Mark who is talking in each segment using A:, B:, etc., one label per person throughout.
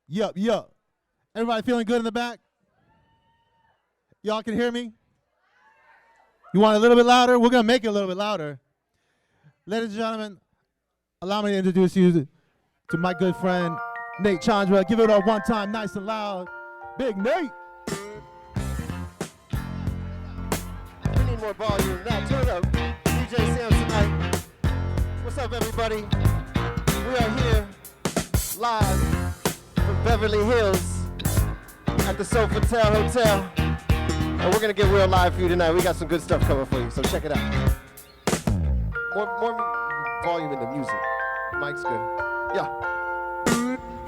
A: Yup, yup. Everybody feeling good in the back? Y'all can hear me? You want it a little bit louder? We're going to make it a little bit louder. Ladies and gentlemen, allow me to introduce you to my good friend, Nate Chandra. Give it up one time, nice and loud. Big Nate.
B: We need more volume. Now turn it up. DJ Sam tonight. What's up, everybody? We are here live from Beverly Hills at the Sofitel Hotel. And we're going to get real live for you tonight. We got some good stuff coming for you, so check it out. More volume in the music. Mic's good. Yeah.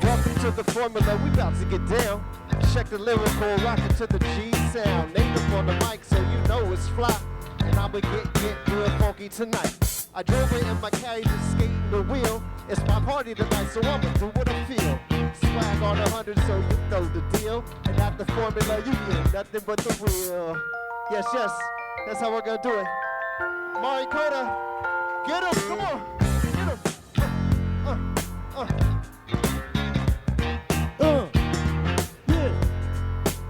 B: Welcome to the formula. We about to get down. Check the lyrical, rockin' to the G sound. Native on the mic, so you know it's fly. And I'ma get real funky tonight. I drove it in my carriage and skating the wheel. It's my party tonight, so I'ma do what I feel. Swag on 100, so you know the deal. And at the formula, you get nothing but the real. Yes, yes, that's how we're gonna do it. Koda, get him, come on, get him.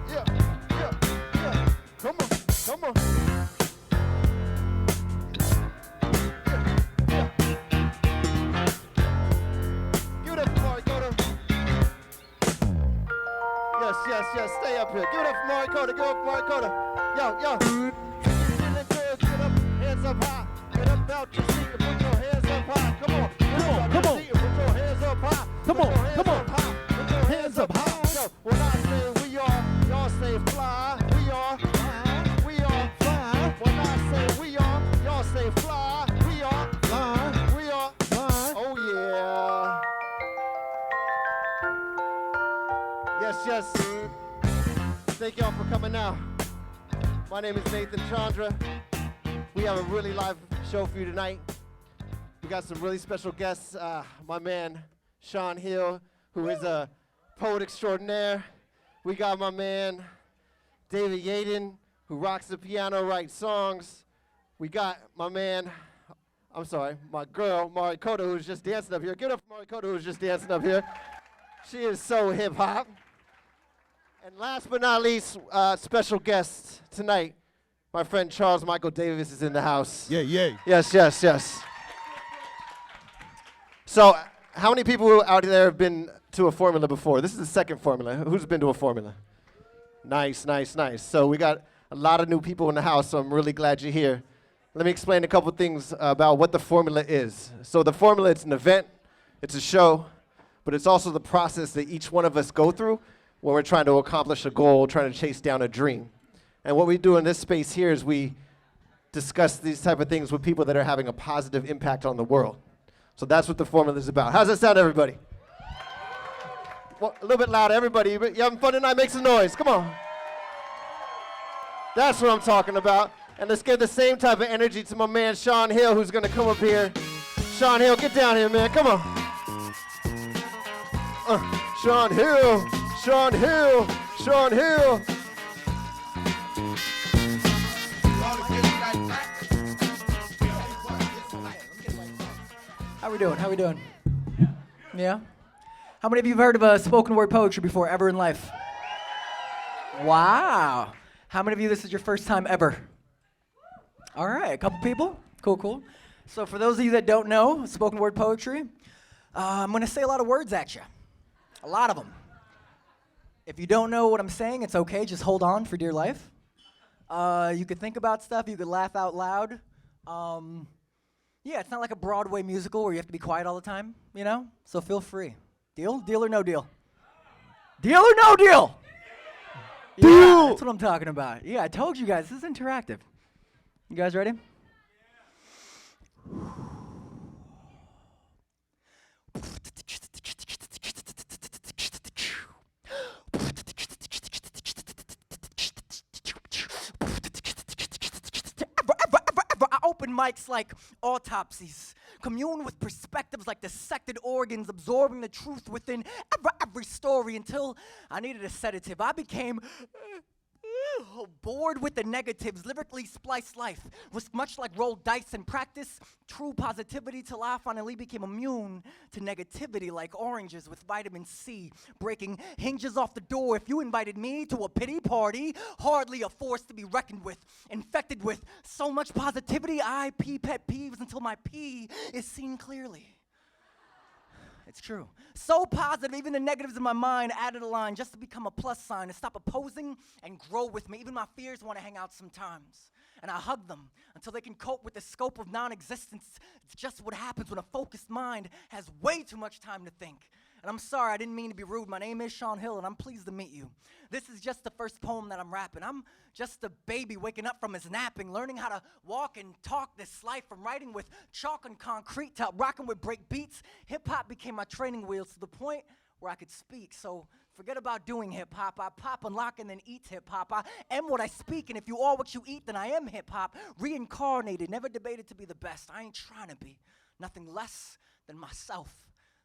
B: Yeah. Come on. Yeah. Give it up for Koda. Yes, stay up here. Give it up for Koda, Yo. Feeling good, get up, hands up high. Get up out your seat and put your hands up high. Come on.
A: Come on.
B: Put your hands up high.
A: Come on.
B: Put your hands up high. So when I say we are, y'all say fly. We are fly. When I say we are, y'all say fly. We are fly. Oh yeah. Yes. Thank y'all for coming out. My name is Nathan Chandra. We have a really live show for you tonight. We got some really special guests. My man, Sean Hill, who is a poet extraordinaire. We got my man, David Yaden, who rocks the piano, writes songs. We got my girl, Koda, who's just dancing up here. Give it up for Koda, who's just dancing up here. She is so hip-hop. And last but not least, special guest tonight, my friend Charles Michael Davis is in the house.
A: Yeah.
B: Yes. So, how many people out there have been to a formula before? This is the second formula. Who's been to a formula? Nice. So we got a lot of new people in the house, so I'm really glad you're here. Let me explain a couple things about what the formula is. So the formula, it's an event, it's a show, but it's also the process that each one of us go through when we're trying to accomplish a goal, trying to chase down a dream. And what we do in this space here is we discuss these type of things with people that are having a positive impact on the world. So that's what the formula is about. How's that sound, everybody? Well, a little bit louder, everybody. You having fun tonight? Make some noise. Come on. That's what I'm talking about. And let's give the same type of energy to my man, Sean Hill, who's going to come up here. Sean Hill, get down here, man. Come on. Sean Hill.
C: How we doing? Yeah? How many of you have heard of spoken word poetry before, ever in life? Wow. How many of you, this is your first time ever? All right, a couple people. Cool. So for those of you that don't know spoken word poetry, I'm going to say a lot of words at you. A lot of them. If you don't know what I'm saying, it's okay. Just hold on for dear life. You could think about stuff. You could laugh out loud. Yeah, it's not like a Broadway musical where you have to be quiet all the time, you know? So feel free. Deal? Deal or no deal? Deal or no deal?
A: Deal!
C: Yeah, that's what I'm talking about. Yeah, I told you guys, this is interactive. You guys ready? Open mics like autopsies, commune with perspectives like dissected organs, absorbing the truth within every story until I needed a sedative. I became Oh, bored with the negatives, lyrically spliced life was much like rolled dice in practice. True positivity till I finally became immune to negativity like oranges with vitamin C, breaking hinges off the door. If you invited me to a pity party, hardly a force to be reckoned with, infected with so much positivity, I pee pet peeves until my pee is seen clearly. It's true. So positive, even the negatives in my mind added a line just to become a plus sign, to stop opposing and grow with me. Even my fears want to hang out sometimes. And I hug them until they can cope with the scope of non-existence. It's just what happens when a focused mind has way too much time to think. And I'm sorry, I didn't mean to be rude. My name is Sean Hill, and I'm pleased to meet you. This is just the first poem that I'm rapping. I'm just a baby waking up from his napping, learning how to walk and talk this life, from writing with chalk and concrete to rocking with break beats. Hip-hop became my training wheels to the point where I could speak. So forget about doing hip-hop. I pop, unlock, and then eat hip-hop. I am what I speak, and if you are what you eat, then I am hip-hop. Reincarnated, never debated to be the best. I ain't trying to be nothing less than myself.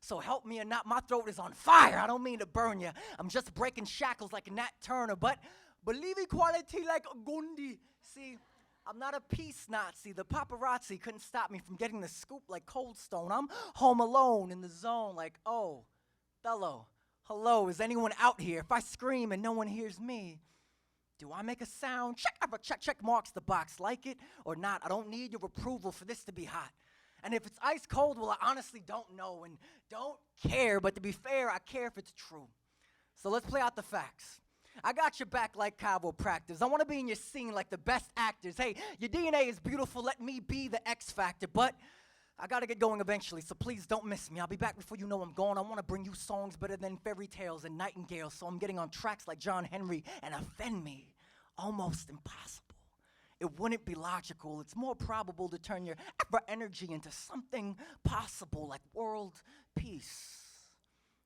C: So help me or not, my throat is on fire. I don't mean to burn you. I'm just breaking shackles like Nat Turner, but believe equality like Gundi. See, I'm not a peace Nazi. The paparazzi couldn't stop me from getting the scoop like Cold Stone. I'm home alone in the zone like, oh, fellow, hello, is anyone out here? If I scream and no one hears me, do I make a sound? Check marks the box. Like it or not, I don't need your approval for this to be hot. And if it's ice cold, well, I honestly don't know and don't care. But to be fair, I care if it's true. So let's play out the facts. I got your back like chiropractors. I want to be in your scene like the best actors. Hey, your DNA is beautiful. Let me be the X factor. But I got to get going eventually, so please don't miss me. I'll be back before you know I'm gone. I want to bring you songs better than fairy tales and nightingales. So I'm getting on tracks like John Henry and offend me. Almost impossible. It wouldn't be logical. It's more probable to turn your energy into something possible like world peace.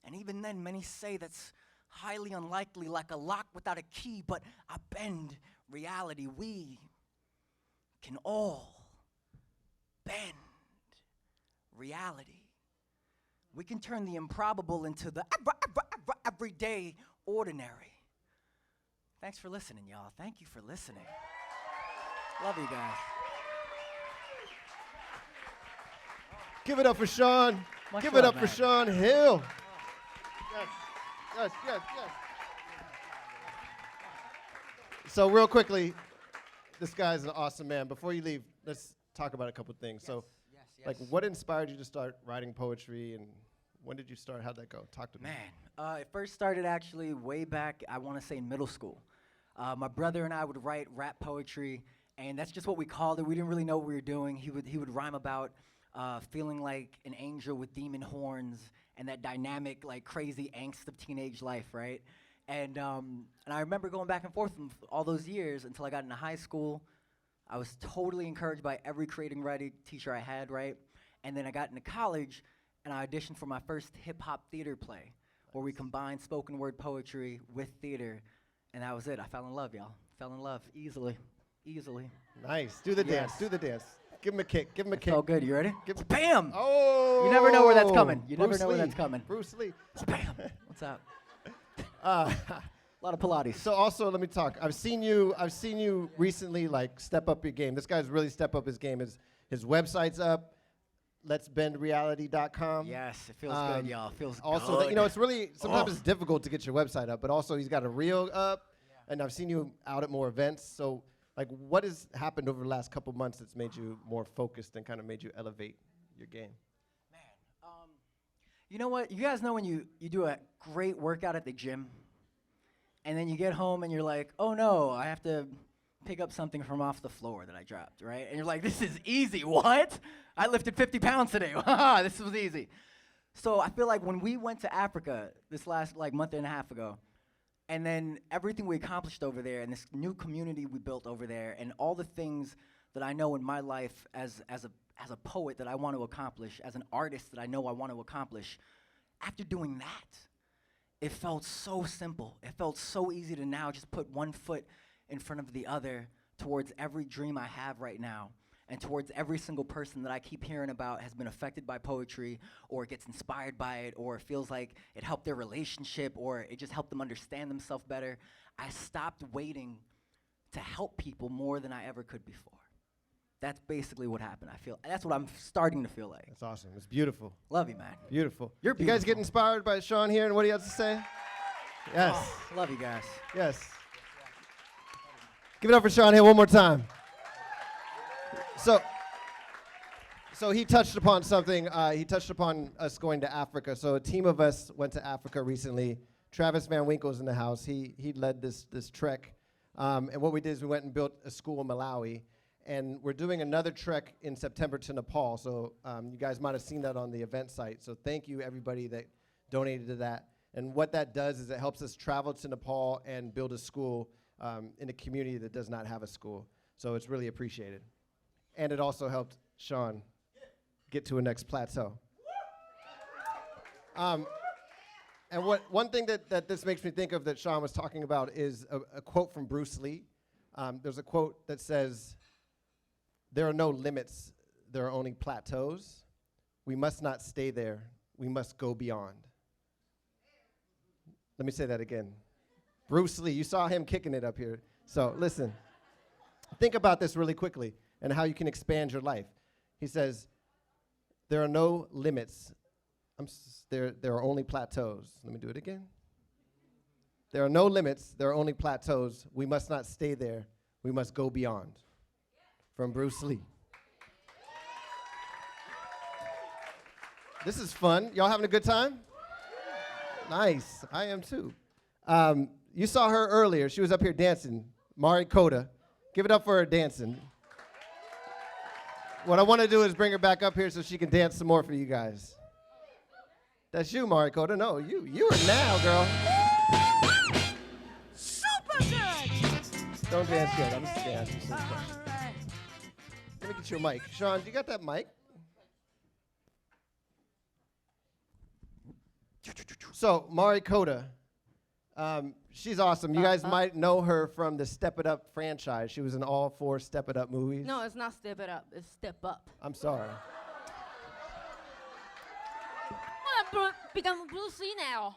C: And even then, many say that's highly unlikely, like a lock without a key, but I bend reality. We can all bend reality. We can turn the improbable into the everyday ordinary. Thanks for listening, y'all. Thank you for listening. Love you guys.
B: Give it up for Sean.
C: Much
B: Give it
C: love,
B: up for
C: man.
B: Sean Hill. Yes. So real quickly, this guy's an awesome man. Before you leave, let's talk about a couple things.
C: Yes,
B: So,
C: yes.
B: like, what inspired you to start writing poetry, and when did you start? How'd that go? Talk to me.
C: Man, it first started actually way back, I want to say in middle school. My brother and I would write rap poetry, and that's just what we called it. We didn't really know what we were doing. He would rhyme about feeling like an angel with demon horns and that dynamic, like crazy angst of teenage life, right? And I remember going back and forth all those years until I got into high school. I was totally encouraged by every creating writing teacher I had, right? And then I got into college, and I auditioned for my first hip-hop theater play, where we combined spoken word poetry with theater, and that was it. I fell in love, y'all. Fell in love easily.
B: Nice. Do the dance.
C: Yes.
B: Do the dance. Give him a kick. Give him a kick.
C: Oh, good. You ready?
B: Give-
C: Bam!
B: Oh!
C: You never know where that's coming. You never
B: Bruce
C: know where
B: Lee.
C: that's coming.
B: Bruce Lee.
C: Bam! What's up?
B: Uh,
C: A lot of Pilates.
B: so also, let me talk. I've seen you recently, like, step up your game. This guy's really step up his game. His website's up. Let'sBendReality.com.
C: Yes, it feels good, y'all. It feels
B: Also,
C: good.
B: it's really sometimes it's difficult to get your website up, but also he's got a reel up, and I've seen you out at more events. So, like, what has happened over the last couple months that's made you more focused and kind of made you elevate your game?
C: Man, you know what? You guys know when you do a great workout at the gym, and then you get home and you're like, oh no, I have to pick up something from off the floor that I dropped, right? And you're like, this is easy. What? I lifted 50 pounds today. This was easy. So I feel like when we went to Africa this last month and a half ago, and then everything we accomplished over there, and this new community we built over there, and all the things that I know in my life as a poet that I want to accomplish, as an artist that I know I want to accomplish, after doing that, it felt so simple. It felt so easy to now just put one foot in front of the other towards every dream I have right now, and towards every single person that I keep hearing about has been affected by poetry, or gets inspired by it, or feels like it helped their relationship, or it just helped them understand themselves better. I stopped waiting to help people more than I ever could before. That's basically what happened. I feel that's what I'm starting to feel like.
B: That's awesome. It's beautiful.
C: Love you, man.
B: Beautiful.
C: You're
B: You guys get
C: beautiful.
B: inspired by Sean here and what he has to say? Yes.
C: Oh, love you guys.
B: Yes. Give it up for Sean here one more time. So he touched upon something. He touched upon us going to Africa. So a team of us went to Africa recently. Travis Van Winkle's in the house. He led this trek. And what we did is we went and built a school in Malawi. And we're doing another trek in September to Nepal. So you guys might have seen that on the event site. So thank you, everybody that donated to that. And what that does is it helps us travel to Nepal and build a school in a community that does not have a school. So it's really appreciated. And it also helped Sean get to a next plateau. And one thing that this makes me think of that Sean was talking about is a quote from Bruce Lee. There's a quote that says, "There are no limits, there are only plateaus. We must not stay there, we must go beyond." Let me say that again. Bruce Lee, you saw him kicking it up here. So listen, think about this really quickly and how you can expand your life. He says, there are no limits, there are only plateaus. Let me do it again. There are no limits, there are only plateaus. We must not stay there, we must go beyond. From Bruce Lee. This is fun. Y'all having a good time? Nice. I am too. You saw her earlier. She was up here dancing. Koda. Give it up for her dancing. What I want to do is bring her back up here so she can dance some more for you guys. That's you, Koda. No, you are now, girl.
D: Super good.
B: Don't dance yet. I'm just going to ask you some questions. Let me get you a mic. Sean, do you got that mic? So, Koda, she's awesome. You guys might know her from the Step It Up franchise. She was in all 4 Step It Up movies.
D: No, it's not Step It Up. It's Step Up.
B: I'm sorry.
D: Well, become Bruce Lee now.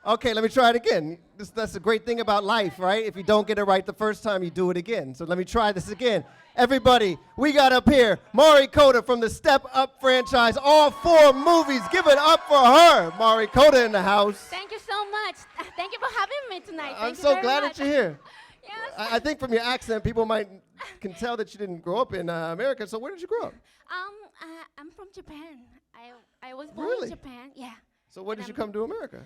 B: Okay, let me try it again. That's the great thing about life, right? If you don't get it right the first time, you do it again. So let me try this again. Everybody, we got up here Koda from the Step Up franchise, all 4 movies. Give it up for her. Koda in the house.
D: Thank you so much. Thank you for having me tonight.
B: I'm
D: Thank you
B: so
D: very
B: glad
D: much.
B: that you're here.
D: Yes.
B: I think from your accent, people can tell that you didn't grow up in America. So where did you grow up?
D: I'm from Japan. I was born
B: Really?
D: in Japan. Yeah.
B: So when did you come to America?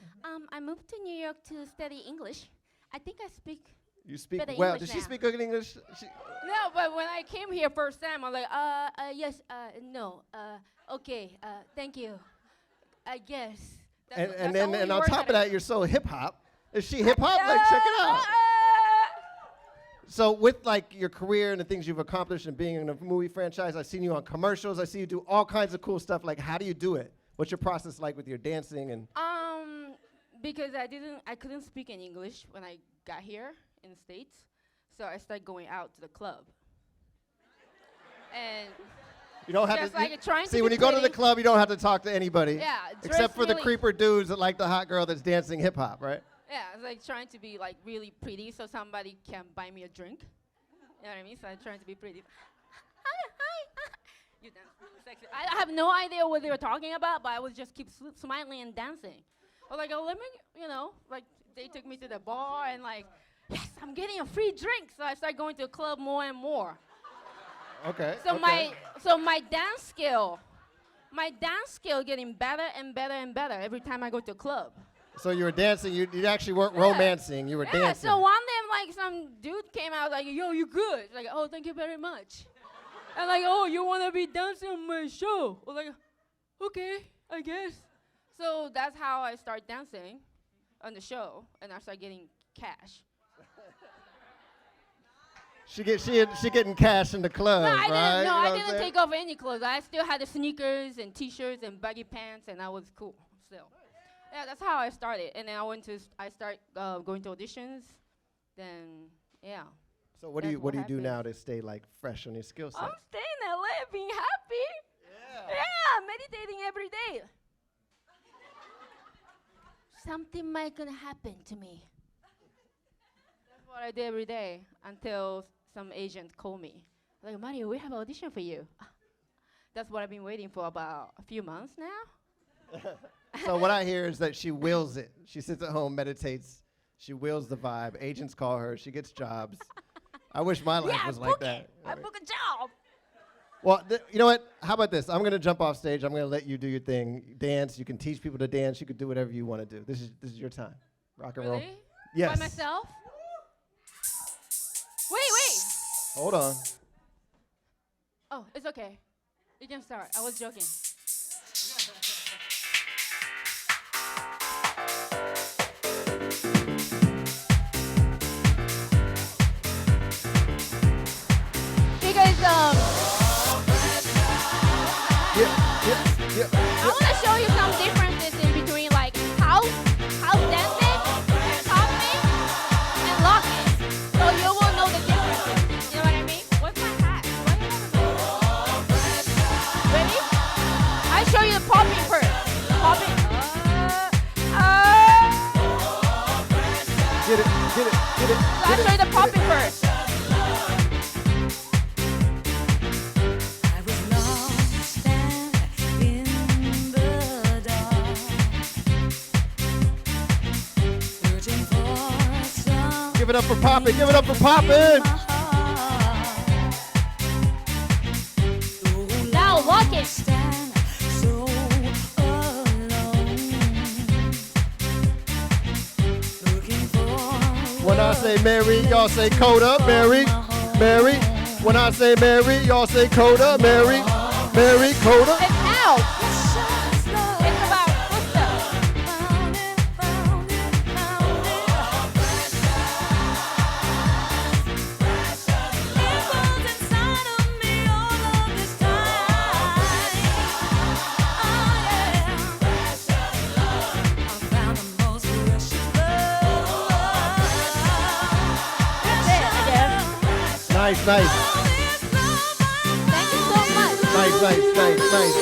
D: I moved to New York to study English. I think I speak.
B: You speak
D: better
B: well.
D: English
B: Did she
D: now.
B: speak good English?
D: No, but when I came here first time, I'm like, yes, no, okay, thank you, I guess.
B: And on top of that, you're so hip hop. Is she hip hop? Like, check it out. So with like your career and the things you've accomplished and being in a movie franchise, I've seen you on commercials. I see you do all kinds of cool stuff. Like, how do you do it? What's your process like with your dancing and?
D: Because I couldn't speak in English when I got here in the States, so I started going out to the club. And
B: You don't have
D: just
B: to
D: like trying to
B: see
D: be
B: when you go to the
D: pretty.
B: club, you don't have to talk to anybody.
D: Yeah,
B: except
D: dress
B: for the
D: really-
B: creeper dudes that like the hot girl that's dancing hip hop, right?
D: yeah, it's like trying to be like really pretty so somebody can buy me a drink. You know what I mean? So I'm trying to be pretty. Hi. You dance really sexy. I have no idea what they were talking about, but I would just keep smiling and dancing. I was like, oh, let me, like they took me to the bar and like, yes, I'm getting a free drink. So I started going to the club more and more.
B: Okay.
D: So
B: okay.
D: my dance skill getting better and better and better every time I go to a club.
B: So you were dancing. You actually weren't romancing. You were
D: Yeah,
B: dancing.
D: so one day, like, some dude came out like, yo, you good? Like, oh, thank you very much. And like, oh, you want to be dancing on my show? I'm like, okay, I guess. So that's how I start dancing on the show, and I start getting cash.
B: She getting cash in the club,
D: No,
B: right?
D: I didn't. No,
B: You know
D: I
B: what I'm
D: didn't
B: saying?
D: take off any clothes. I still had the sneakers and T-shirts and baggy pants, and I was cool still. Yeah, that's how I started. And then I started going to auditions. Then yeah.
B: So what
D: That's
B: do
D: what
B: you do now
D: happens.
B: to stay like fresh on your skill set?
D: I'm staying in LA, being happy.
B: Yeah.
D: Yeah, meditating every day. Something might gonna happen to me. what I did every day until some agent called me. Like, Mario, we have an audition for you. That's what I've been waiting for about a few months now.
B: So what I hear is that she wills it. She sits at home, meditates. She wills the vibe. Agents call her. She gets jobs. I wish my life was like that.
D: I book a job.
B: Well, you know what? How about this? I'm going to jump off stage. I'm going to let you do your thing. Dance. You can teach people to dance. You can do whatever you want to do. This is your time. Rock and roll.
D: Really?
B: Yes.
D: By myself? Wait.
B: Hold on.
D: Oh, it's okay. You can start. I was joking. Because I want to show you some differences in between like house dancing, popping, and locking. So you will know the differences. You know what I mean? What's my hat? Why do I have a hat? Ready? I show you the popping first. Popping.
B: Get it.
D: So I show you the popping first.
B: Give it up for popping. Give it up for popping.
D: Now lock it.
B: When I say Mary, y'all say Koda. Mary. When I say Mary, y'all say Koda. Mary, Koda.
D: It's out. It's about footsteps.
B: Nice.
D: Thank you so much.
B: Nice.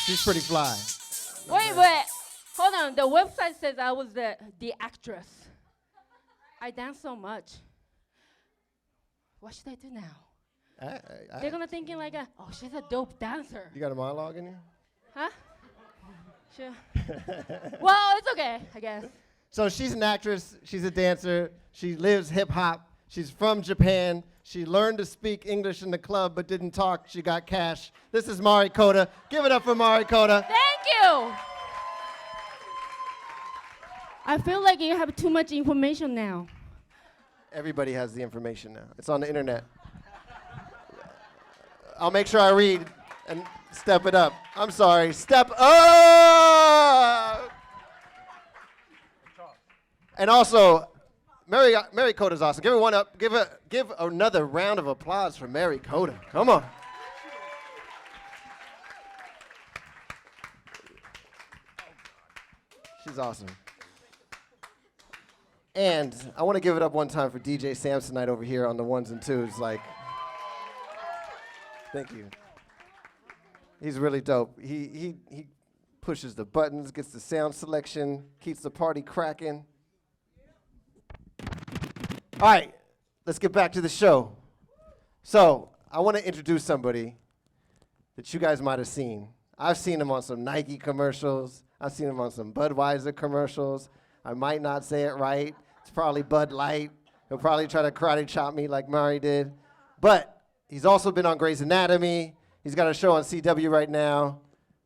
B: She's pretty fly.
D: Wait, hold on. The website says I was the actress. I dance so much. What should I do now? They're gonna thinking like, oh, she's a dope dancer.
B: You got a monologue in you?
D: Huh? Sure. Well, it's okay, I guess.
B: So she's an actress. She's a dancer. She lives hip hop. She's from Japan. She learned to speak English in the club but didn't talk. She got cash. This is Mari Koda. Give it up for Mari Koda.
D: Thank you. I feel like you have too much information now.
B: Everybody has the information now. It's on the internet. I'll make sure I read and step it up. I'm sorry. Step up! And also, Mary Koda's awesome. Give her one up. Give another round of applause for Mary Koda. Come on. She's awesome. And I want to give it up one time for DJ Samsonite over here on the ones and twos. Like, thank you. He's really dope. He pushes the buttons, gets the sound selection, keeps the party cracking. All right, let's get back to the show. So I want to introduce somebody that you guys might have seen. I've seen him on some Nike commercials. I've seen him on some Budweiser commercials. I might not say it right. It's probably Bud Light. He'll probably try to karate chop me like Mari did. But he's also been on Grey's Anatomy. He's got a show on CW right now,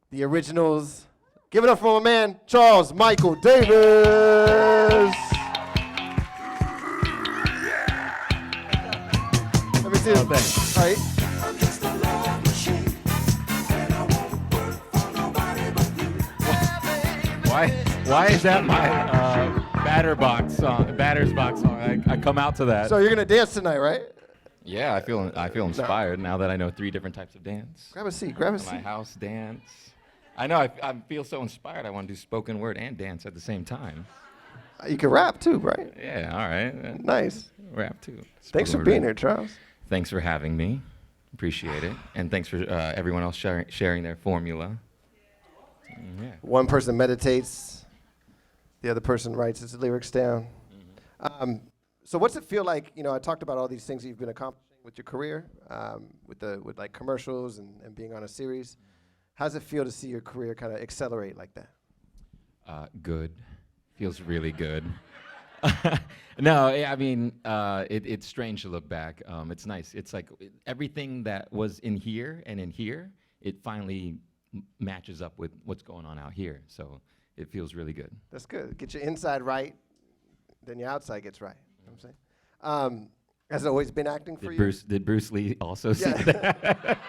B: The Originals. Give it up for my man, Charles Michael Davis. Let me see this thing. All right.
E: Why is that my batter's box song? I come out to that.
B: So you're gonna dance tonight, right?
E: Yeah, I feel inspired now that I know 3 different types of dance.
B: Grab a seat.
E: My house dance. I know. I feel so inspired. I want to do spoken word and dance at the same time.
B: You can rap too, right?
E: Yeah. All right.
B: Nice.
E: Rap too.
B: Thanks for
E: Spoken
B: being
E: word.
B: here, Charles.
E: Thanks for having me. Appreciate it. And thanks for everyone else sharing their formula. Yeah.
B: One person meditates, the other person writes his lyrics down. So what's it feel like? I talked about all these things that you've been accomplishing with your career, with like commercials and being on a series. How does it feel to see your career kind of accelerate like that?
E: Good. Feels really good. No, I mean, it's strange to look back. It's nice. It's like everything that was in here and in here, it finally matches up with what's going on out here. So it feels really good.
B: That's good. Get your inside right, then your outside gets right. You know what I'm saying? Has it always been acting for you?
E: Did Bruce Lee also say that?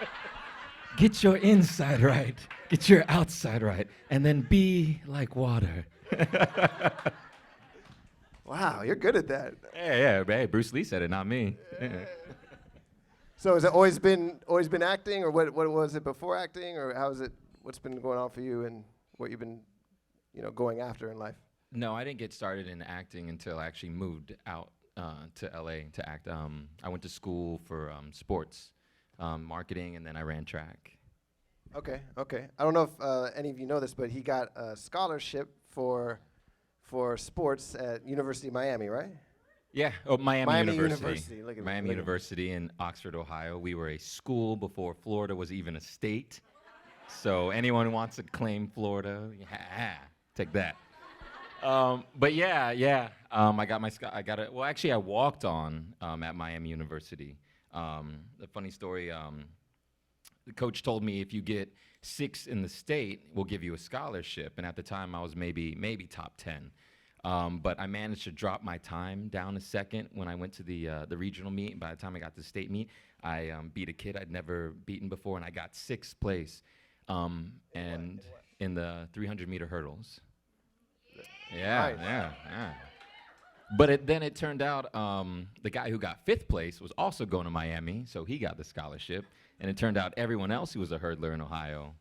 E: Get your inside right, get your outside right, and then be like water.
B: Wow, you're good at that.
E: Yeah, hey, Bruce Lee said it, not me. Yeah.
B: So has it always been acting, or what was it before acting, or how is it? What's been going on for you, and what you've been, going after in life?
E: No, I didn't get started in acting until I actually moved out to LA to act. I went to school for sports marketing, and then I ran track.
B: Okay. I don't know if any of you know this, but he got a scholarship for sports at University of Miami, right?
E: Yeah, Miami University.
B: Look at
E: Miami
B: me.
E: University in Oxford, Ohio. We were a school before Florida was even a state. So anyone who wants to claim Florida, take that. But yeah. I got it. Well, actually, I walked on at Miami University. The funny story. The coach told me if you get 6 in the state, we'll give you a scholarship. And at the time, I was maybe top 10. But I managed to drop my time down a second when I went to the regional meet. And by the time I got to the state meet, I beat a kid I'd never beaten before, and I got 6th place. And in the 300-meter hurdles. Yeah. But then it turned out the guy who got 5th place was also going to Miami, so he got the scholarship. And it turned out everyone else who was a hurdler in Ohio,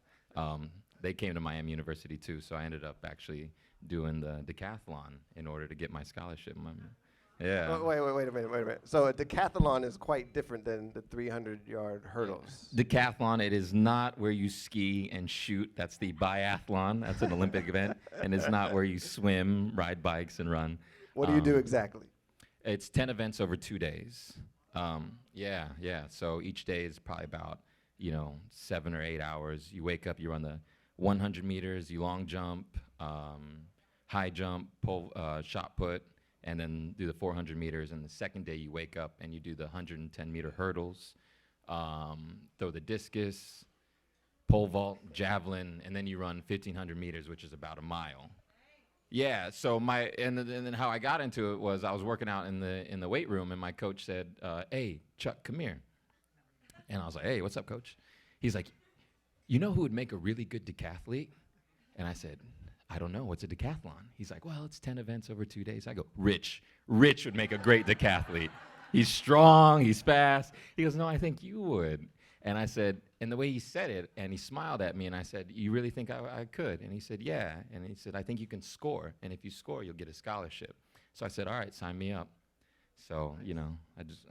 E: they came to Miami University too. So I ended up actually doing the decathlon in order to get my scholarship. Yeah.
B: Wait a minute. So a decathlon is quite different than the 300-yard hurdles.
E: Decathlon, it is not where you ski and shoot. That's the biathlon. That's an Olympic event. And it's not where you swim, ride bikes, and run.
B: What do you do exactly?
E: It's 10 events over 2 days. Yeah. So each day is probably about, 7 or 8 hours. You wake up, you run the 100 meters, you long jump, high jump, pull, shot put, and then do the 400 meters. And the second day you wake up and you do the 110-meter hurdles, throw the discus, pole vault, javelin, and then you run 1,500 meters, which is about a mile. Yeah, so and then how I got into it was I was working out in the weight room, and my coach said, "Hey, Chuck, come here." And I was like, "Hey, what's up, coach?" He's like, "You know who would make a really good decathlete?" And I said, "I don't know. What's a decathlon?" He's like, "Well, it's 10 events over 2 days." I go, Rich would make a great decathlete. He's strong, he's fast. He goes, "No, I think you would." And I said, and the way he said it, and he smiled at me, and I said, "You really think I could?" And he said, "Yeah." And he said, "I think you can score, and if you score, you'll get a scholarship." So I said, "All right, sign me up." So,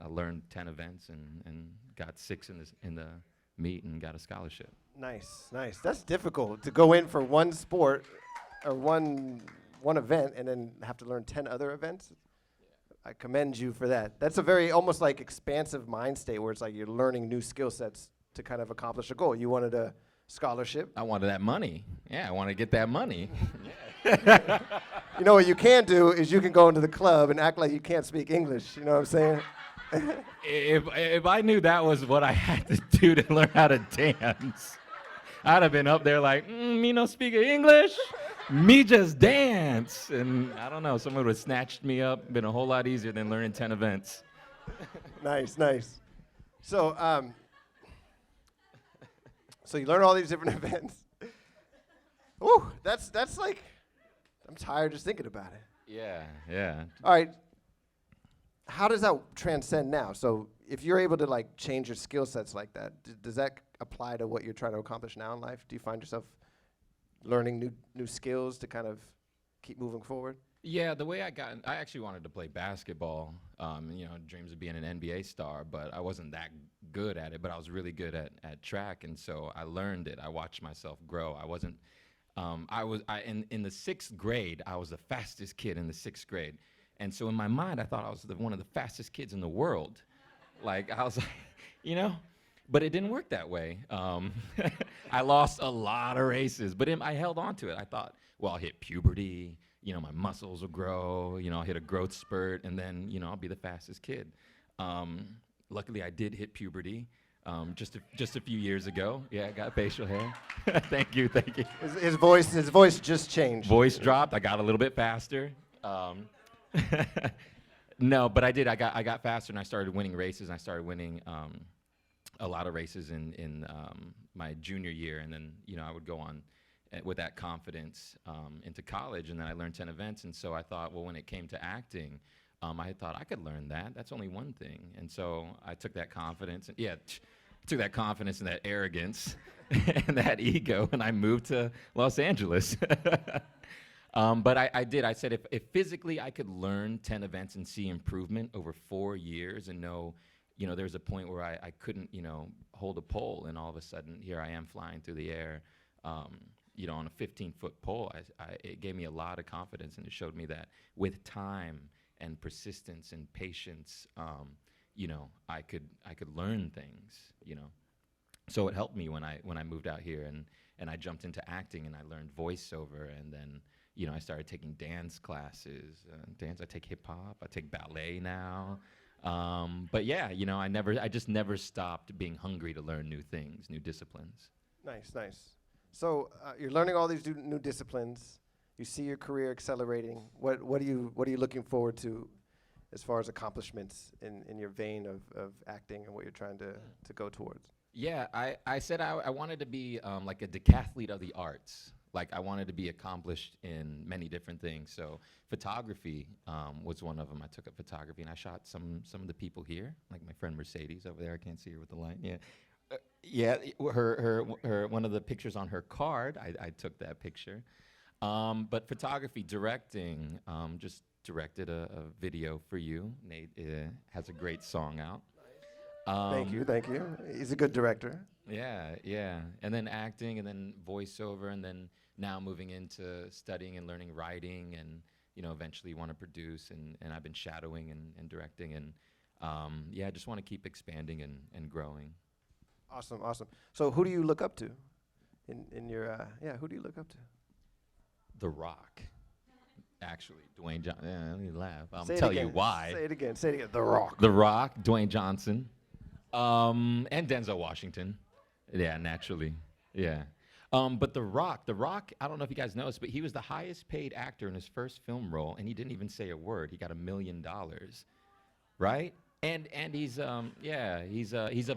E: I learned 10 events and got 6 in the meet and got a scholarship.
B: Nice. That's difficult to go in for one sport or one event and then have to learn 10 other events. I commend you for that. That's a very almost like expansive mind state where it's like you're learning new skill sets to kind of accomplish a goal. You wanted a scholarship.
E: I wanted that money. Yeah, I want to get that money.
B: You know what you can do is you can go into the club and act like you can't speak English. You know what I'm saying?
E: If I knew that was what I had to do to learn how to dance, I'd have been up there like, me no speak English, me just dance. And I don't know, someone would have snatched me up, been a whole lot easier than learning 10 events.
B: Nice. So, so you learn all these different events. Ooh, that's like, I'm tired just thinking about it.
E: Yeah.
B: All right. How does that transcend now? So if you're able to like change your skill sets like that, does that apply to what you're trying to accomplish now in life? Do you find yourself learning new skills to kind of keep moving forward?
E: Yeah, the way I actually wanted to play basketball, dreams of being an NBA star, but I wasn't that good at it, but I was really good at track, and so I learned it. I watched myself grow. In the 6th grade, I was the fastest kid in the 6th grade. And so in my mind, I thought I was one of the fastest kids in the world. Like, I was like, you know, but it didn't work that way. I lost a lot of races, but I held on to it. I thought, well, I'll hit puberty, you know, my muscles will grow, you know, I'll hit a growth spurt, and then, you know, I'll be the fastest kid. Luckily, I did hit puberty just a few years ago. Yeah, I got facial hair. Thank you.
B: His voice just changed.
E: Voice dropped. I got a little bit faster. No, but I did. I got faster, and I started winning races. And I started winning a lot of races in my junior year, and then I would go on with that confidence into college, and then I learned 10 events. And so I thought, well, when it came to acting, I thought I could learn that. That's only one thing. And so I took that confidence, and took that confidence and that arrogance and that ego, and I moved to Los Angeles. But I did. I said if physically I could learn 10 events and see improvement over 4 years and know, there was a point where I couldn't, hold a pole, and all of a sudden here I am flying through the air, on a 15-foot pole. It gave me a lot of confidence, and it showed me that with time and persistence and patience, I could learn things, So it helped me when I moved out here and I jumped into acting, and I learned voiceover, and then I started taking dance classes. I take hip hop, I take ballet now. But yeah, I just never stopped being hungry to learn new things, new disciplines.
B: Nice. So you're learning all these new disciplines. You see your career accelerating. What are you looking forward to as far as accomplishments in your vein of acting and what you're trying to go towards?
E: Yeah, I said I wanted to be like a decathlete of the arts. Like, I wanted to be accomplished in many different things. So photography was one of them. I took up photography, and I shot some of the people here, like my friend Mercedes over there. I can't see her with the light. Yeah. Her one of the pictures on her card, I took that picture. But photography, directing, just directed a video for you. Nate has a great song out.
B: Thank you. He's a good director.
E: Yeah. And then acting, and then voiceover, and then now moving into studying and learning writing, and eventually want to produce, and I've been shadowing and directing, and I just want to keep expanding and growing.
B: Awesome. So who do you look up to in your who do you look up to?
E: The Rock. Actually, Dwayne Johnson. Yeah, let me laugh. I'll
B: Say it
E: tell
B: again.
E: you why.
B: Say it again. The Rock.
E: The Rock, Dwayne Johnson, and Denzel Washington. Yeah, naturally. Yeah. But The Rock, I don't know if you guys noticed, but he was the highest paid actor in his first film role, and he didn't even say a word. He got $1 million, right? And he's of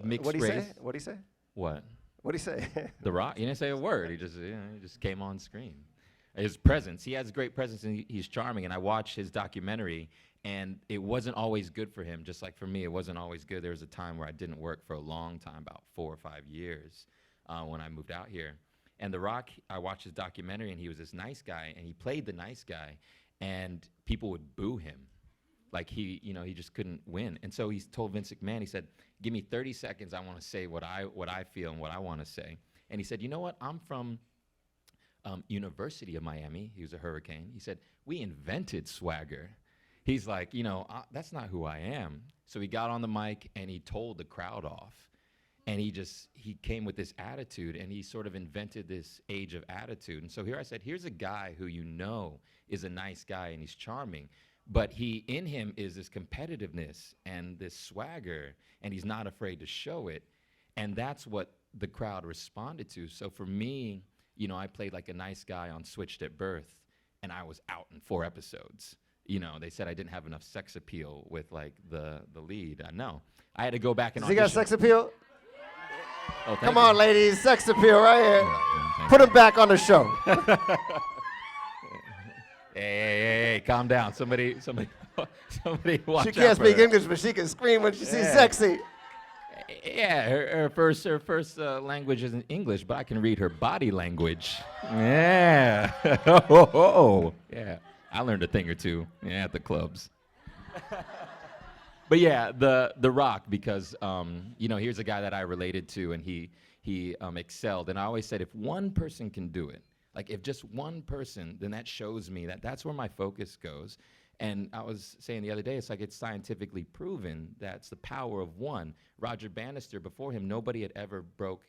E: mixed
B: What'd
E: race.
B: What'd he say?
E: What?
B: What'd he say?
E: The Rock. He didn't say a word. He just came on screen. His presence. He has great presence, and he's charming. And I watched his documentary, and it wasn't always good for him. Just like for me, it wasn't always good. There was a time where I didn't work for a long time, about 4 or 5 years, when I moved out here. And The Rock, I watched his documentary, and he was this nice guy, and he played the nice guy, and people would boo him. Like he just couldn't win. And so he told Vince McMahon, he said, give me 30 seconds. I want to say what I feel and what I want to say. And he said, you know what? I'm from University of Miami. He was a Hurricane. He said, we invented swagger. He's like, that's not who I am. So he got on the mic, and he told the crowd off. And he came with this attitude, and he sort of invented this age of attitude. And so here I said, here's a guy who is a nice guy, and he's charming. But in him is this competitiveness and this swagger, and he's not afraid to show it. And that's what the crowd responded to. So for me, I played like a nice guy on Switched at Birth, and I was out in 4 episodes. They said I didn't have enough sex appeal with like the lead. No, I had to go back and
B: Does he got sex appeal?
E: Oh,
B: Come on, ladies, sex appeal right here. Put him back on the show.
E: Hey, calm down. Somebody watch
B: She
E: out
B: can't
E: for
B: speak
E: her.
B: English, but she can scream when she sees sexy.
E: Yeah, her first language isn't English, but I can read her body language. Yeah. Yeah. I learned a thing or two at the clubs. But yeah, the Rock, because here's a guy that I related to, and he excelled. And I always said, if one person can do it, Like if just one person, then that shows me that that's where my focus goes. And I was saying the other day, it's like it's scientifically proven that's the power of one. Roger Bannister, before him, nobody had ever broke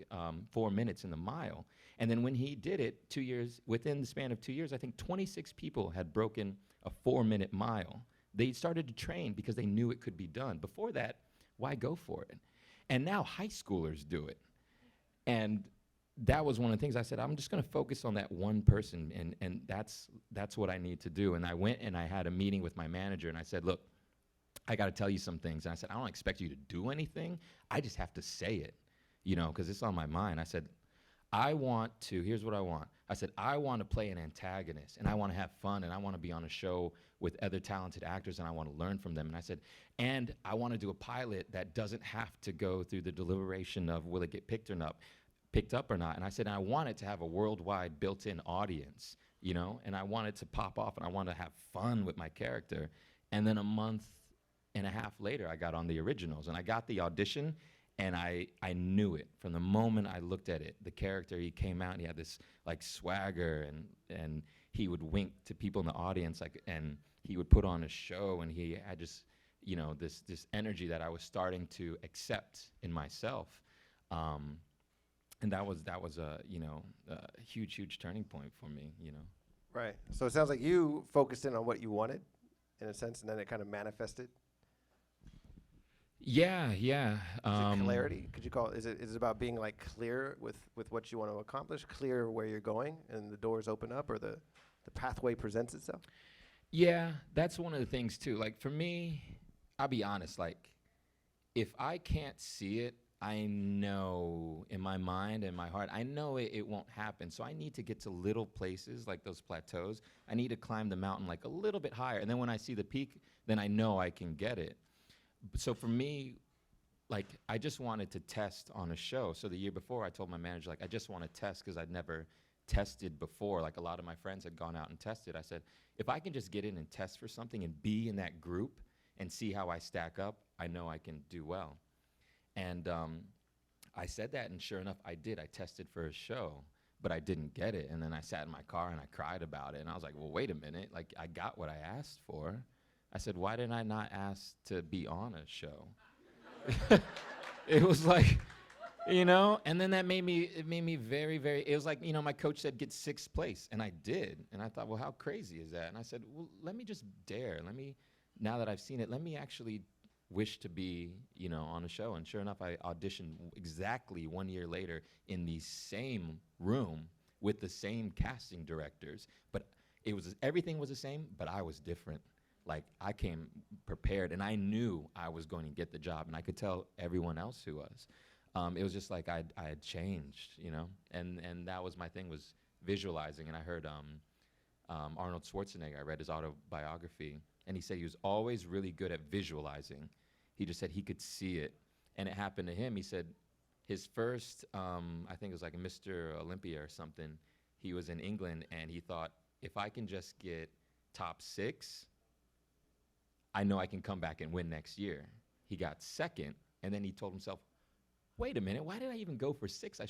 E: 4 minutes in the mile. And then when he did it, 2 years, within the span of 2 years, I think 26 people had broken a 4-minute mile. They started to train because they knew it could be done. Before that, why go for it? And now high schoolers do it. And that was one of the things I said, I'm just going to focus on that one person, and that's what I need to do. And I went and I had a meeting with my manager, and I said, look, I got to tell you some things. And I said, I don't expect you to do anything. I just have to say it, you know, because it's on my mind. I said, here's what I want. I said, I want to play an antagonist, and I want to have fun, and I want to be on a show with other talented actors, and I want to learn from them. And I said, and I want to do a pilot that doesn't have to go through the deliberation of will it get picked up or not. And I said, I want it to have a worldwide built-in audience, you know, and I want it to pop off, and I want to have fun with my character. And then a month and a half later, I got on the originals, and I got the audition, and I knew it from the moment I looked at it. The character, he came out and he had this like swagger, and he would wink to people in the audience, like, and he would put on a show, and he had just, you know, this energy that I was starting to accept in myself. And that was a, you know, a huge turning point for me, you know.
B: Right. So it sounds like you focused in on what you wanted, in a sense, and then it kind of manifested.
E: Yeah.
B: Is it clarity? Could you call it? Is it about being like clear with what you want to accomplish, clear where you're going, and the doors open up, or the pathway presents itself?
E: Yeah, that's one of the things too. Like for me, I'll be honest, like if I can't see it, I know in my mind and my heart, I know it won't happen. So I need to get to little places like those plateaus. I need to climb the mountain like a little bit higher. And then when I see the peak, then I know I can get it. So for me, like I just wanted to test on a show. So the year before I told my manager, like, I just want to test because I'd never tested before. Like a lot of my friends had gone out and tested. I said, if I can just get in and test for something and be in that group and see how I stack up, I know I can do well. And I said that, and sure enough, I did. I tested for a show, but I didn't get it. And then I sat in my car and I cried about it. And I was like, well, wait a minute. Like, I got what I asked for. I said, why didn't I not ask to be on a show? It was like, you know, and then it made me very, very, it was like, you know, my coach said, get 6th place. And I did. And I thought, well, how crazy is that? And I said, well, let me just dare. Now that I've seen it, let me actually wish to be, you know, on a show. And sure enough, I auditioned exactly 1 year later in the same room with the same casting directors. But everything was the same, but I was different. Like, I came prepared, and I knew I was going to get the job, and I could tell everyone else who was. It was just like I had changed, you know? And that was my thing, was visualizing. And I heard Arnold Schwarzenegger, I read his autobiography, and he said he was always really good at visualizing. He just said he could see it. And it happened to him. He said his first, I think it was like a Mr. Olympia or something, he was in England, and he thought, if I can just get top 6, I know I can come back and win next year. He got 2nd, and then he told himself, wait a minute, why did I even go for 6?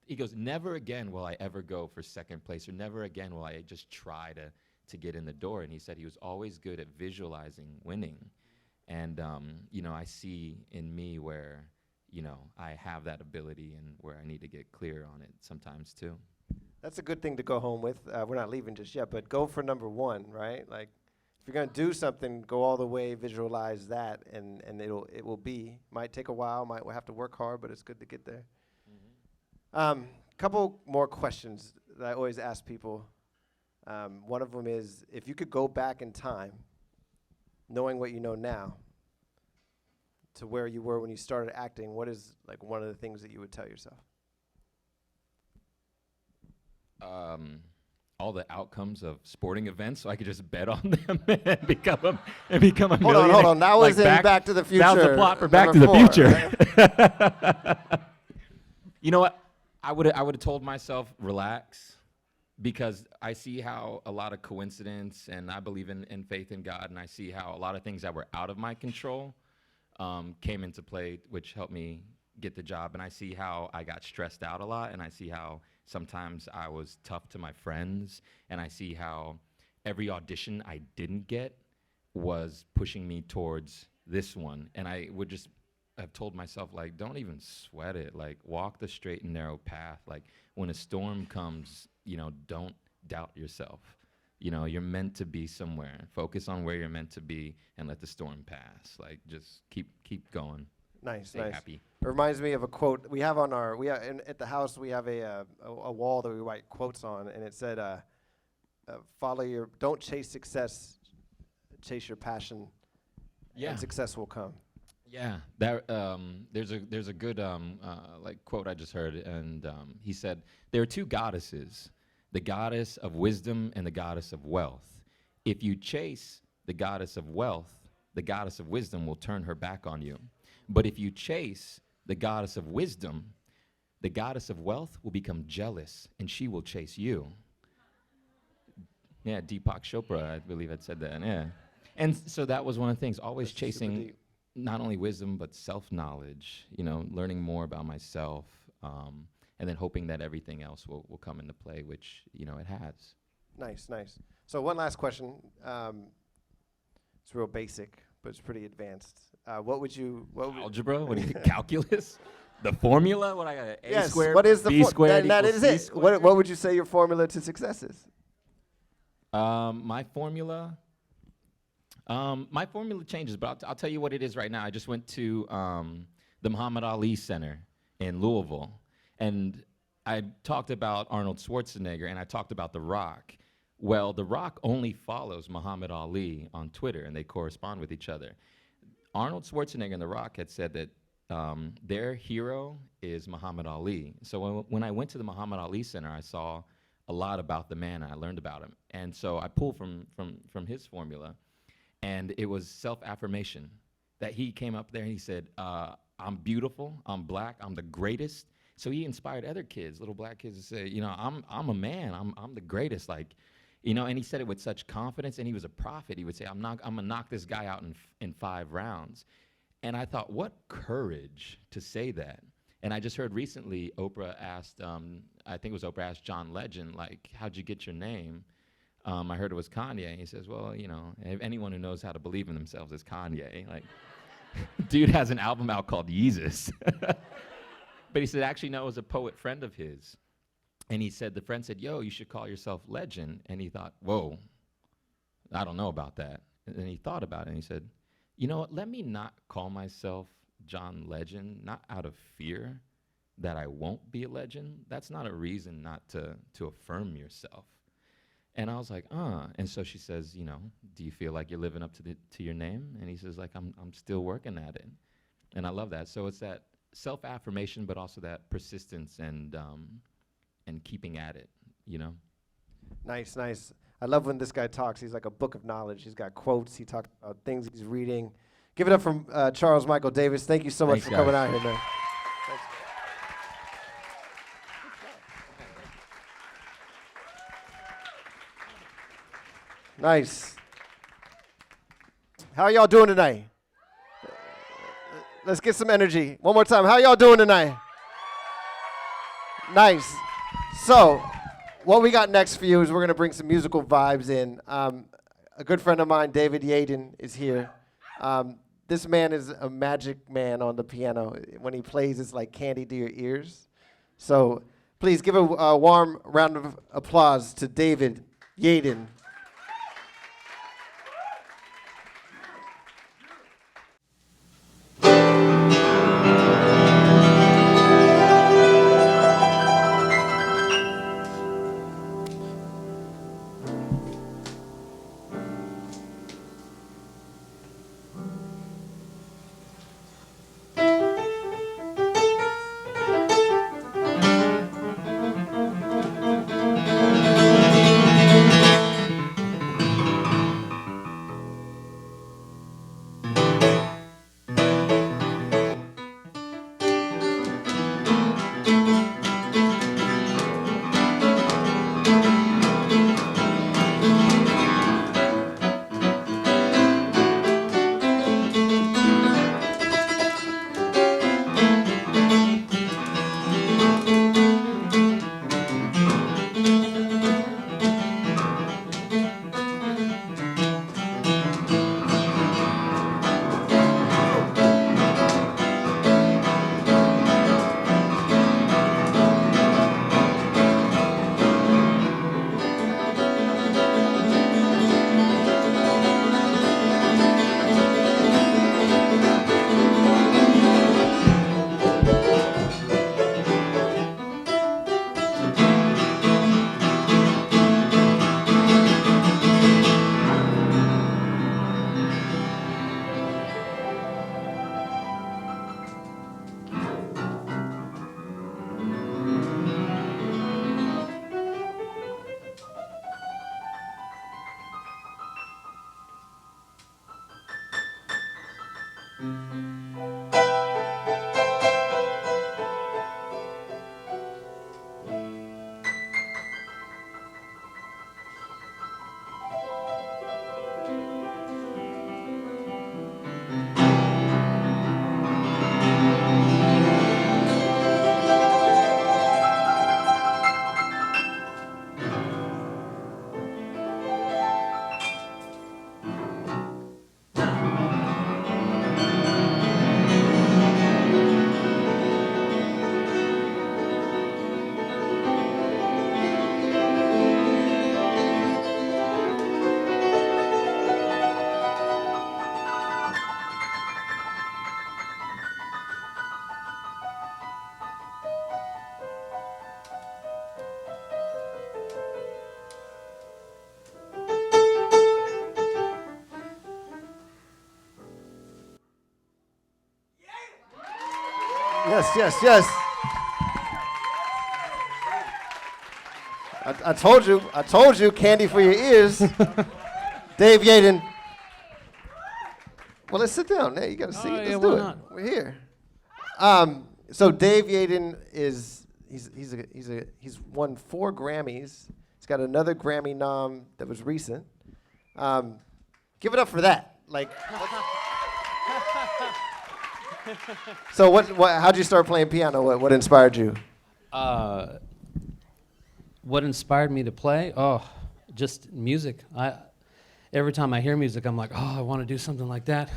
E: He goes, never again will I ever go for 2nd place, or never again will I just try to get in the door. And he said he was always good at visualizing winning. And, you know, I see in me where, you know, I have that ability and where I need to get clear on it sometimes too.
B: That's a good thing to go home with. We're not leaving just yet, but go for number 1, right? Like, if you're going to do something, go all the way, visualize that, and it will be. Might take a while, we'll have to work hard, but it's good to get there. Mm-hmm. Couple more questions that I always ask people. One of them is, if you could go back in time, knowing what you know now, to where you were when you started acting, what is like one of the things that you would tell yourself?
E: All the outcomes of sporting events, so I could just bet on them and become a millionaire.
B: Hold on. That was
E: like
B: in Back to the Future.
E: That was the plot for Back to
B: number
E: the
B: 4,
E: Future. Right? You know what? I would have told myself, relax, because I see how a lot of coincidence, and I believe in faith in God, and I see how a lot of things that were out of my control came into play, which helped me get the job. And I see how I got stressed out a lot, and I see how sometimes I was tough to my friends, and I see how every audition I didn't get was pushing me towards this one. And I would just have told myself, like, don't even sweat it. Like, walk the straight and narrow path. Like, when a storm comes, don't doubt yourself. You're meant to be somewhere. Focus on where you're meant to be and let the storm pass. Like, just keep going.
B: Nice,
E: Stay
B: nice.
E: happy.
B: It reminds me of a quote we have on our at the house. We have a wall that we write quotes on, and it said, don't chase success, chase your passion, and success will come."
E: Yeah, that there's a good like quote I just heard, and he said there are two goddesses, the goddess of wisdom and the goddess of wealth. If you chase the goddess of wealth, the goddess of wisdom will turn her back on you. But if you chase the goddess of wisdom, the goddess of wealth will become jealous, and she will chase you. Yeah, Deepak Chopra, I believe, had said that. Yeah, and so that was one of the things. Always
B: That's super
E: chasing
B: deep.
E: not only wisdom but self-knowledge. Learning more about myself, and then hoping that everything else will come into play, which it has.
B: Nice, nice. So one last question. It's real basic, but it's pretty advanced. What would
E: Algebra? What do you calculus? The formula? What I got? A
B: yes,
E: squared
B: what is the
E: B squared
B: that
E: equals
B: is
E: C
B: it.
E: squared?
B: What would you say your formula to success is?
E: My formula changes, but I'll tell you what it is right now. I just went to the Muhammad Ali Center in Louisville, and I talked about Arnold Schwarzenegger, and I talked about The Rock. Well, The Rock only follows Muhammad Ali on Twitter, and they correspond with each other. Arnold Schwarzenegger and The Rock had said that their hero is Muhammad Ali. So when I went to the Muhammad Ali Center, I saw a lot about the man, and I learned about him. And so I pulled from his formula, and it was self-affirmation. That he came up there and he said, I'm beautiful, I'm black, I'm the greatest. So he inspired other kids, little black kids, to say, I'm a man, I'm the greatest, like, and he said it with such confidence, and he was a prophet. He would say, I'm gonna knock this guy out in 5 rounds. And I thought, what courage to say that. And I just heard recently Oprah asked, I think it was Oprah asked John Legend, like, how'd you get your name? I heard it was Kanye. And he says, well, if anyone who knows how to believe in themselves is Kanye. Like, dude has an album out called Yeezus. But he said, actually, no, it was a poet friend of his. And he said, the friend said, yo, you should call yourself Legend. And he thought, whoa, I don't know about that. And then he thought about it, and he said, you know what, let me not call myself John Legend, not out of fear that I won't be a legend. That's not a reason not to affirm yourself. And I was like, And so she says, do you feel like you're living up to your name? And he says, like, I'm still working at it. And I love that. So it's that self-affirmation, but also that persistence and keeping at it,
B: Nice, nice. I love when this guy talks. He's like a book of knowledge. He's got quotes. He talks about things he's reading. Give it up for Charles Michael Davis. Thank you so much
E: Thanks,
B: for coming
E: guys.
B: out here, man. Nice. How are y'all doing tonight? Let's get some energy. One more time. How y'all doing tonight? Nice. So, what we got next for you is we're going to bring some musical vibes in. A good friend of mine, David Yaden, is here. This man is a magic man on the piano. When he plays, it's like candy to your ears. So, please give a warm round of applause to David Yaden. Yes, yes, yes. I told you, candy for your ears. Dave Yaden. Well, let's sit down. Hey, you got to see it.
F: yeah,
B: Let's do
F: why
B: it.
F: not?
B: We're here. So Dave Yaden he's won 4 Grammys. He's got another Grammy nom that was recent. Give it up for that. Like. So how'd you start playing piano? What inspired you?
F: What inspired me to play? Oh, just music. Every time I hear music, I'm like, oh, I want to do something like that.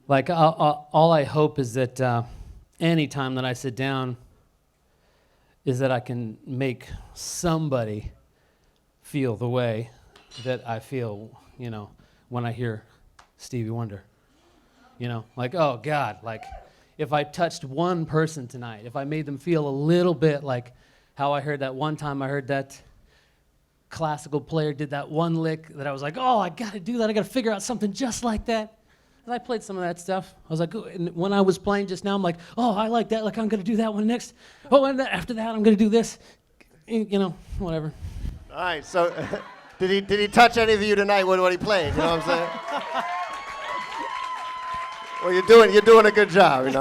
F: Like, all I hope is that any time that I sit down is that I can make somebody feel the way that I feel, when I hear Stevie Wonder. Like, oh, God, like, if I touched one person tonight, if I made them feel a little bit like how I heard that one time I heard that classical player did that one lick that I was like, oh, I got to do that. I got to figure out something just like that. And I played some of that stuff. I was like, oh, and when I was playing just now, I'm like, oh, I like that. Like, I'm going to do that one next. Oh, and after that, I'm going to do this. Whatever.
B: All right, so did he touch any of you tonight with what he played? You know what I'm saying? Well, you're doing a good job,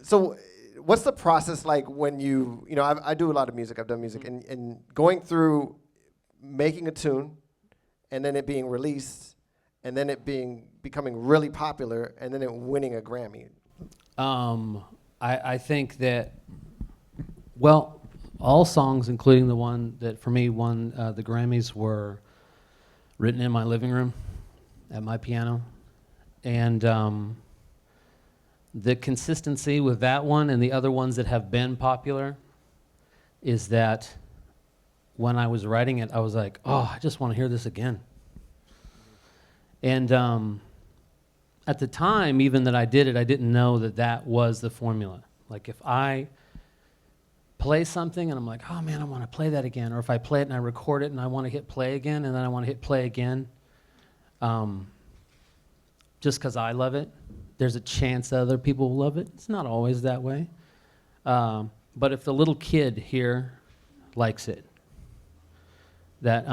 B: So what's the process like when I do a lot of music, I've done music, and going through making a tune, and then it being released, and then it becoming really popular, and then it winning a Grammy?
F: I think that, well, all songs, including the one that for me won the Grammys, were written in my living room at my piano. And the consistency with that one and the other ones that have been popular is that when I was writing it, I was like, oh, I just want to hear this again. And at the time, even that I did it, I didn't know that that was the formula. Like, if I play something and I'm like, oh man, I want to play that again, or if I play it and I record it and I want to hit play again and then I want to hit play again, just because I love it, there's a chance that other people will love it. It's not always that way. But if the little kid here likes it, that's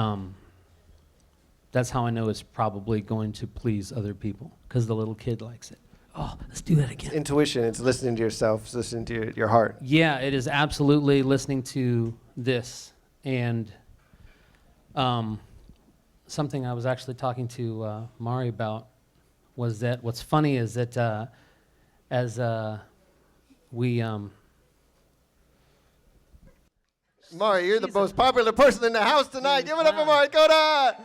F: how I know it's probably going to please other people, because the little kid likes it. Oh, let's do that again.
B: It's intuition. It's listening to yourself. It's listening to your heart.
F: Yeah, it is absolutely listening to this. And something I was actually talking to Mari about was that what's funny is that as we...
B: Mari, you're the most popular person in the house tonight. Give it up for Mari Koda!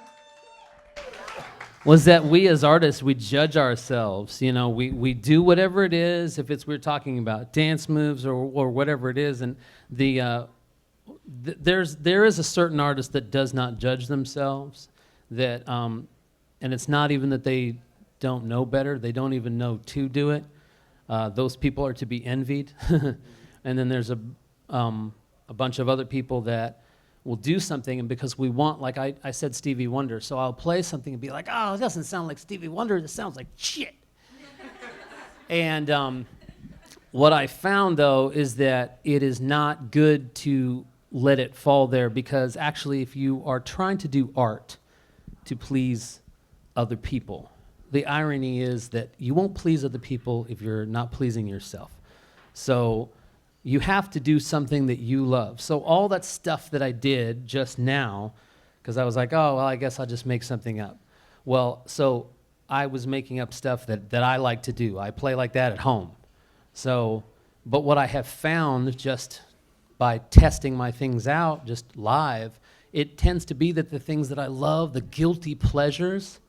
F: Was that we as artists, we judge ourselves. We do whatever it is, if we're talking about dance moves or whatever it is, and there is a certain artist that does not judge themselves, that and it's not even that they don't know better, they don't even know to do it. Those people are to be envied. And then there's a bunch of other people that will do something, and because we want, like I said, Stevie Wonder, so I'll play something and be like, oh, it doesn't sound like Stevie Wonder, it sounds like shit. And what I found, though, is that it is not good to let it fall there, because actually if you are trying to do art to please other people, the irony is that you won't please other people if you're not pleasing yourself. So you have to do something that you love. So all that stuff that I did just now, because I was like, oh, well, I guess I'll just make something up. Well, so I was making up stuff that I like to do. I play like that at home. So, but what I have found just by testing my things out, just live, it tends to be that the things that I love, the guilty pleasures,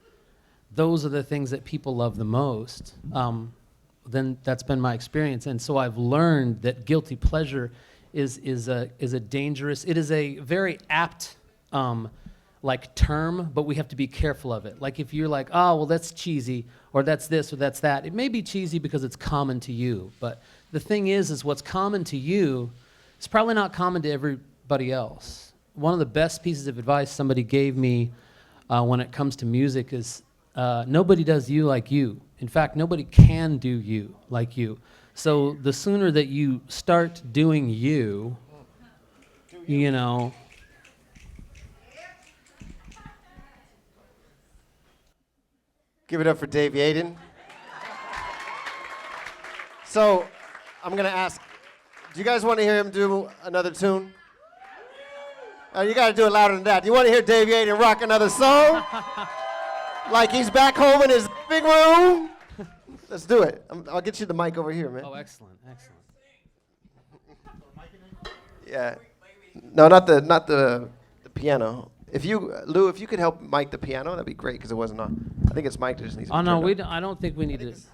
F: those are the things that people love the most. Then that's been my experience, and so I've learned that guilty pleasure is a dangerous. It is a very apt term, but we have to be careful of it. Like if you're like, oh well, that's cheesy, or that's this, or that's that. It may be cheesy because it's common to you, but the thing is what's common to you is probably not common to everybody else. One of the best pieces of advice somebody gave me when it comes to music is nobody does you like you. In fact, nobody can do you like you. So the sooner that you start doing you, you know.
B: Give it up for Dave Yaden. So, I'm going to ask, do you guys want to hear him do another tune? You got to do it louder than that. Do you want to hear Dave Yaden rock another song? Like he's back home in his big room? Let's do it. I'll get you the mic over here, man.
F: Oh, excellent, excellent.
B: Yeah. No, not the piano. Lou, if you could help mic the piano, that'd be great because it wasn't on. I think it's mic'd. It just needs to be
F: Oh, no,
B: turned up.
F: I don't think we need to. If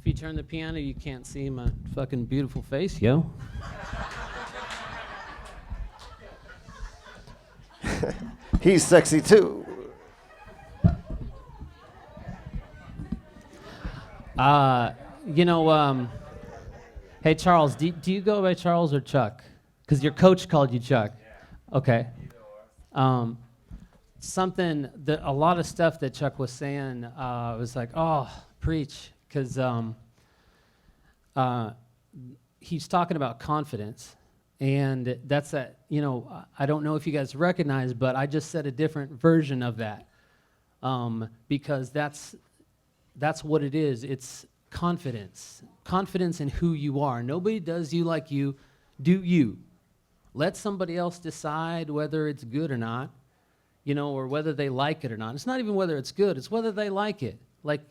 F: you turn the piano, you can't see my fucking beautiful face, yo.
B: He's sexy too.
F: Hey, Charles, do you go by Charles or Chuck? Because your coach called you Chuck. Okay. Something that a lot of stuff that Chuck was saying was like, oh, preach, because he's talking about confidence, and that's that. I don't know if you guys recognize, but I just said a different version of that, because that's what it is. It's confidence in who you are. Nobody does you like you. Do you? Let somebody else decide whether it's good or not, or whether they like it or not. It's not even whether it's good, it's whether they like it. Like,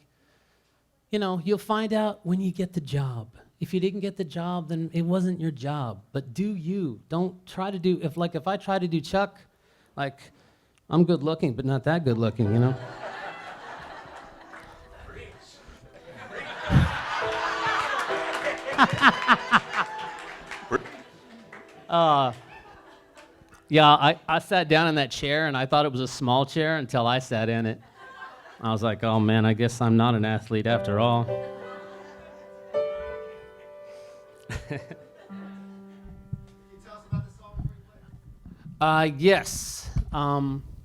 F: you'll find out when you get the job. If you didn't get the job, then it wasn't your job. But do you. Don't try to do, if I try to do Chuck, like, I'm good looking, but not that good looking, Yeah, I sat down in that chair and I thought it was a small chair until I sat in it. I was like, oh man, I guess I'm not an athlete after all. Yes.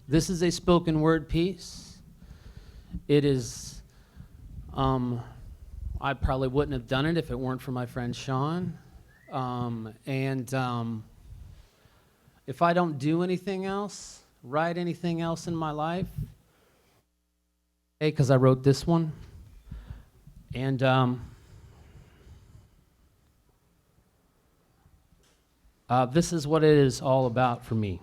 F: This is a spoken word piece. It is, I probably wouldn't have done it if it weren't for my friend Sean. If I don't do anything else, write anything else in my life, because I wrote this one, and this is what it is all about for me.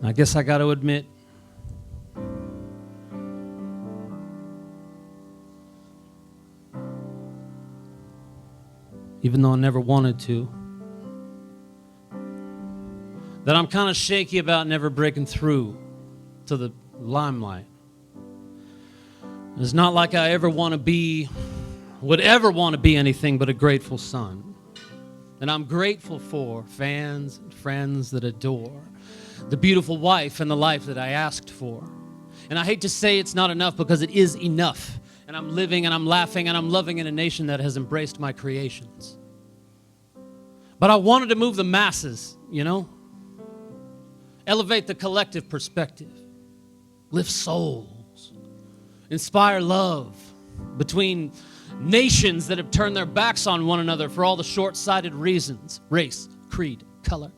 F: I guess I got to admit, even though I never wanted to, that I'm kind of shaky about never breaking through to the limelight. It's not like I would ever want to be anything but a grateful son. And I'm grateful for fans and friends that adore the beautiful wife and the life that I asked for. And I hate to say it's not enough, because it is enough. And I'm living and I'm laughing and I'm loving in a nation that has embraced my creations. But I wanted to move the masses, elevate the collective perspective, lift souls, inspire love between nations that have turned their backs on one another for all the short-sighted reasons: race, creed, color.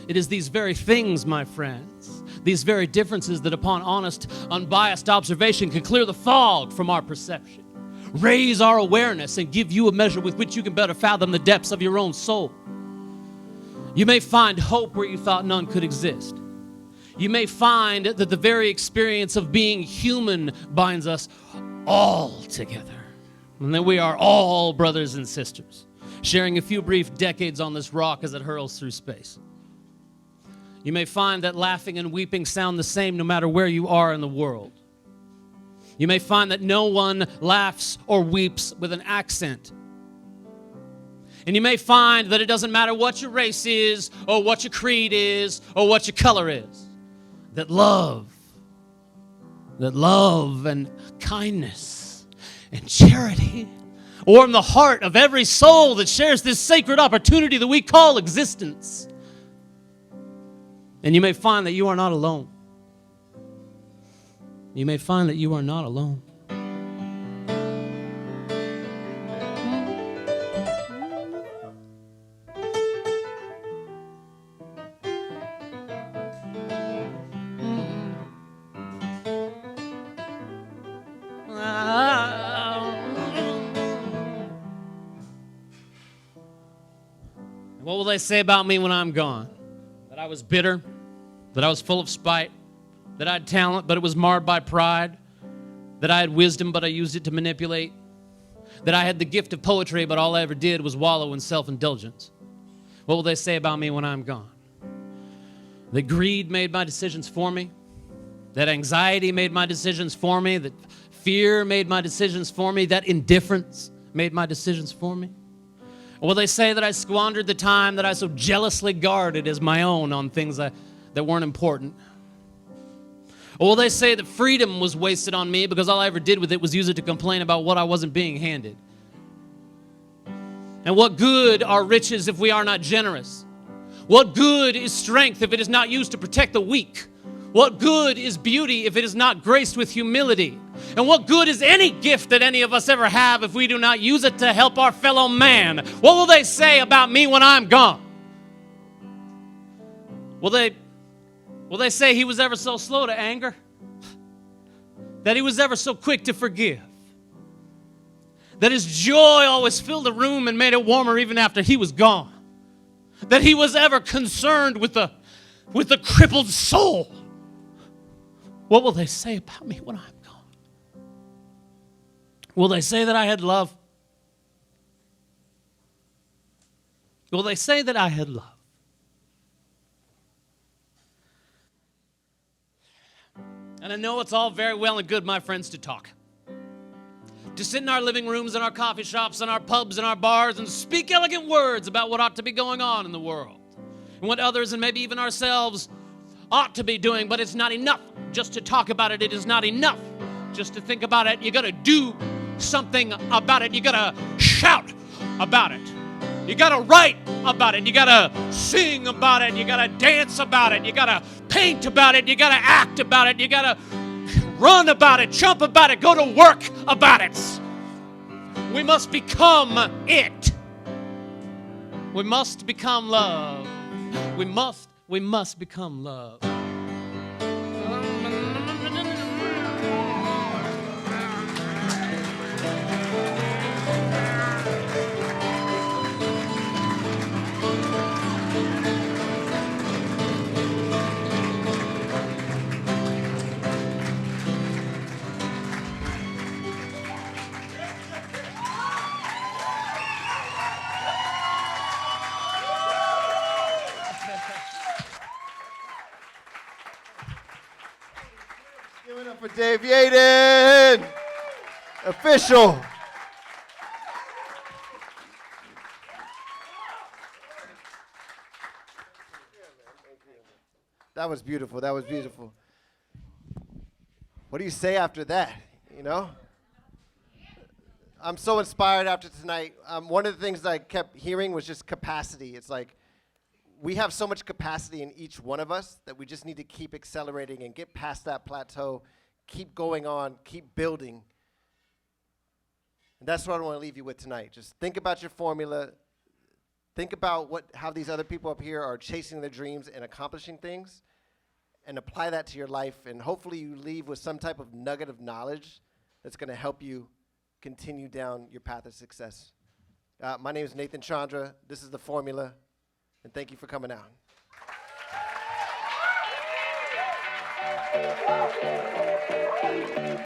F: It is these very things, my friends, these very differences that upon honest, unbiased observation can clear the fog from our perception, raise our awareness, and give you a measure with which you can better fathom the depths of your own soul. You may find hope where you thought none could exist. You may find that the very experience of being human binds us all together, and that we are all brothers and sisters, sharing a few brief decades on this rock as it hurls through space. You may find that laughing and weeping sound the same no matter where you are in the world. You may find that no one laughs or weeps with an accent. And you may find that it doesn't matter what your race is, or what your creed is, or what your color is. That love and kindness and charity warm the heart of every soul that shares this sacred opportunity that we call existence. And you may find that you are not alone. You may find that you are not alone. What will they say about me when I'm gone? That I was bitter, that I was full of spite, that I had talent, but it was marred by pride, that I had wisdom, but I used it to manipulate, that I had the gift of poetry, but all I ever did was wallow in self-indulgence. What will they say about me when I'm gone? That greed made my decisions for me, that anxiety made my decisions for me, that fear made my decisions for me, that indifference made my decisions for me. Or will they say that I squandered the time that I so jealously guarded as my own on things that weren't important? Or will they say that freedom was wasted on me because all I ever did with it was use it to complain about what I wasn't being handed? And what good are riches if we are not generous? What good is strength if it is not used to protect the weak? What good is beauty if it is not graced with humility? And what good is any gift that any of us ever have if we do not use it to help our fellow man? What will they say about me when I'm gone? Will they say he was ever so slow to anger? That he was ever so quick to forgive? That his joy always filled the room and made it warmer even after he was gone? That he was ever concerned with the crippled soul? What will they say about me when I'm gone? Will they say that I had love? Will they say that I had love? And I know it's all very well and good, my friends, to talk. To sit in our living rooms and our coffee shops and our pubs and our bars and speak elegant words about what ought to be going on in the world. And what others and maybe even ourselves ought to be doing, but it's not enough just to talk about it. It is not enough just to think about it. You got to do something about it. You got to shout about it. You got to write about it. You got to sing about it. You got to dance about it. You got to paint about it. You got to act about it. You got to run about it, jump about it, go to work about it. We must become it. We must become love. We must become love.
B: Give it up for Dave Yaden, official. That was beautiful. That was beautiful. What do you say after that? You know? I'm so inspired after tonight. One of the things that I kept hearing was just capacity. It's like we have so much capacity in each one of us that we just need to keep accelerating and get past that plateau, keep going on, keep building. And that's what I want to leave you with tonight. Just think about your formula. Think about how these other people up here are chasing their dreams and accomplishing things, and apply that to your life. And hopefully you leave with some type of nugget of knowledge that's going to help you continue down your path of success. My name is Nathan Chandra. This is The Formula. And thank you for coming out.